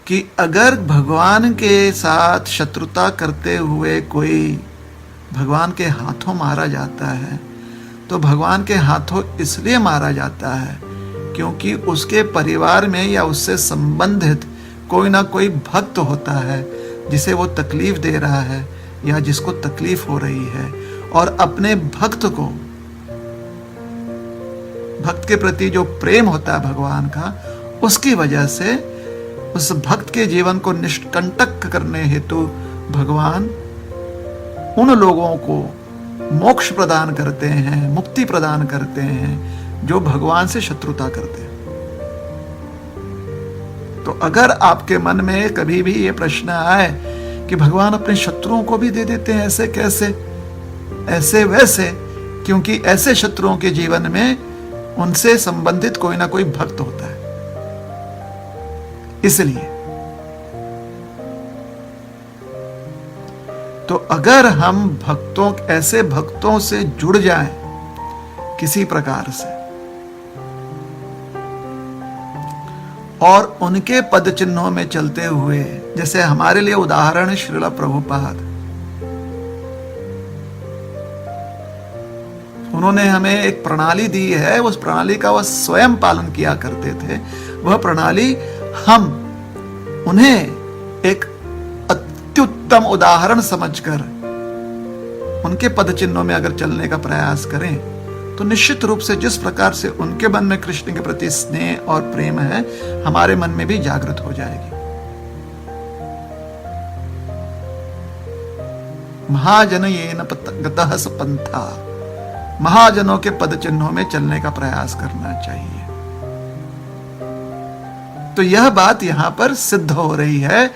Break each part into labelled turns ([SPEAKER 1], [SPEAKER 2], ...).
[SPEAKER 1] कि अगर भगवान के साथ शत्रुता करते हुए कोई भगवान के हाथों मारा जाता है तो भगवान के हाथों इसलिए मारा जाता है क्योंकि उसके परिवार में या उससे संबंधित कोई ना कोई भक्त होता है जिसे वो तकलीफ दे रहा है या जिसको तकलीफ हो रही है, और अपने भक्त के प्रति जो प्रेम होता है भगवान का, उसकी वजह से उस भक्त के जीवन को निष्कंटक करने हेतु भगवान उन लोगों को मोक्ष प्रदान करते हैं, मुक्ति प्रदान करते हैं जो भगवान से शत्रुता करते हैं। तो अगर आपके मन में कभी भी ये प्रश्न आए कि भगवान अपने शत्रुओं को भी दे देते हैं, ऐसे कैसे, ऐसे वैसे, क्योंकि ऐसे शत्रुओं के जीवन में उनसे संबंधित कोई ना कोई भक्त होता है, इसलिए। तो अगर हम ऐसे भक्तों से जुड़ जाएं किसी प्रकार से और उनके पद चिन्हों में चलते हुए, जैसे हमारे लिए उदाहरण श्रील प्रभुपाद, उन्होंने हमें एक प्रणाली दी है, उस प्रणाली का वह स्वयं पालन किया करते थे। वह प्रणाली हम उन्हें एक अत्युत्तम उदाहरण समझकर उनके पद चिन्हों में अगर चलने का प्रयास करें तो निश्चित रूप से जिस प्रकार से उनके मन में कृष्ण के प्रति स्नेह और प्रेम है, हमारे मन में भी जागृत हो जाएगी। महाजन येन गतः स पंथा, महाजनों के पद चिन्हों में चलने का प्रयास करना चाहिए। तो यह बात यहां पर सिद्ध हो रही है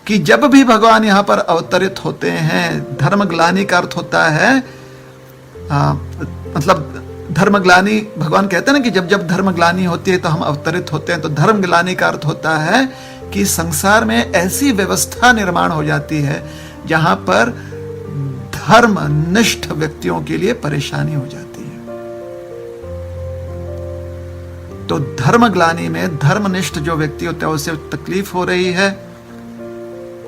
[SPEAKER 1] कि जब भी भगवान यहां पर अवतरित होते हैं, धर्मग्लानि का अर्थ होता है मतलब धर्मग्लानि, भगवान कहते हैं ना कि जब जब धर्मग्लानि होती है तो हम अवतरित होते हैं। तो धर्मग्लानि का अर्थ होता है कि संसार में ऐसी व्यवस्था निर्माण हो जाती है जहां पर धर्मनिष्ठ व्यक्तियों के लिए परेशानी हो जाती है। तो धर्मग्लानि में धर्मनिष्ठ जो व्यक्ति होता है उसे तकलीफ हो रही है,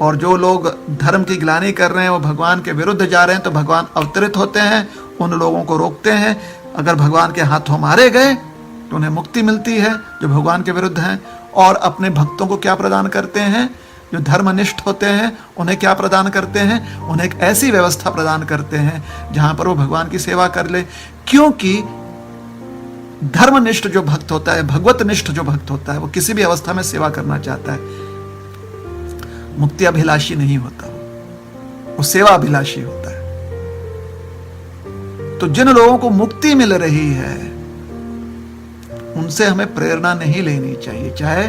[SPEAKER 1] और जो लोग धर्म की ग्लानि कर रहे हैं वो भगवान के विरुद्ध जा रहे हैं, तो भगवान अवतरित होते हैं, उन लोगों को रोकते हैं। अगर भगवान के हाथों मारे गए तो उन्हें मुक्ति मिलती है जो भगवान के विरुद्ध हैं। और अपने भक्तों को क्या प्रदान करते हैं? जो धर्मनिष्ठ होते हैं उन्हें क्या प्रदान करते हैं? उन्हें एक ऐसी व्यवस्था प्रदान करते हैं जहां पर वो भगवान की सेवा कर ले, क्योंकि धर्मनिष्ठ जो भक्त होता है, भगवतनिष्ठ जो भक्त होता है, वो किसी भी अवस्था में सेवा करना चाहता है, मुक्ति अभिलाषी नहीं होता, वो सेवा अभिलाषी होता है। तो जिन लोगों को मुक्ति मिल रही है उनसे हमें प्रेरणा नहीं लेनी चाहिए। चाहे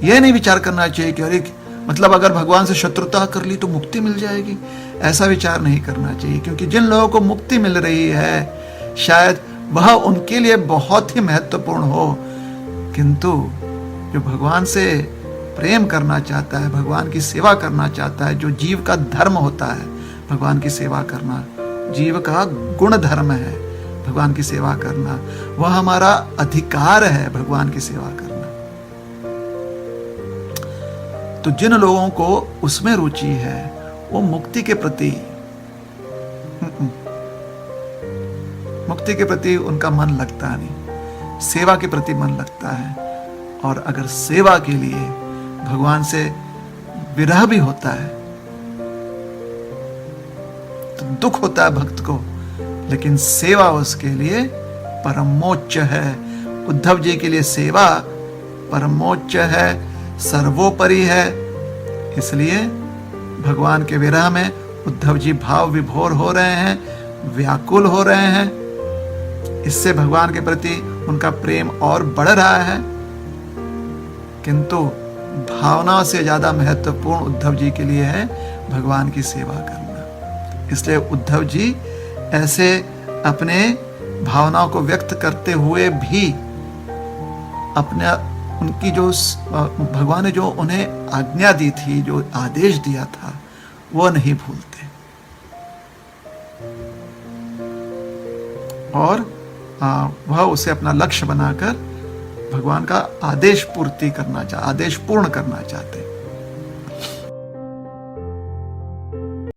[SPEAKER 1] यह नहीं विचार करना चाहिए कि अरे मतलब अगर भगवान से शत्रुता कर ली तो मुक्ति मिल जाएगी, ऐसा विचार नहीं करना चाहिए। क्योंकि जिन लोगों को मुक्ति मिल रही है शायद वह उनके लिए बहुत ही महत्वपूर्ण हो, किंतु जो भगवान से प्रेम करना चाहता है, भगवान की सेवा करना चाहता है, जो जीव का धर्म होता है भगवान की सेवा करना, जीव का गुण धर्म है भगवान की सेवा करना, वह हमारा अधिकार है भगवान की सेवा करना। तो जिन लोगों को उसमें रुचि है वो मुक्ति के प्रति उनका मन लगता नहीं, सेवा के प्रति मन लगता है। और अगर सेवा के लिए भगवान से विरह भी होता है तो दुख होता है भक्त को, लेकिन सेवा उसके लिए परमोच्च है। उद्धव जी के लिए सेवा परमोच्च है, सर्वोपरि है। इसलिए भगवान के विरह में उद्धव जी भाव विभोर हो रहे हैं, व्याकुल हो रहे हैं। इससे भगवान के प्रति उनका प्रेम और बढ़ रहा है, किंतु भावना से ज्यादा महत्वपूर्ण उद्धव जी के लिए है भगवान की सेवा करना। इसलिए उद्धव जी ऐसे अपने भावनाओं को व्यक्त करते हुए भी अपने उनकी जो भगवान ने जो उन्हें आज्ञा दी थी, जो आदेश दिया था, वो नहीं भूलते। और वह उसे अपना लक्ष्य बनाकर भगवान का आदेश पूर्ण करना चाहते।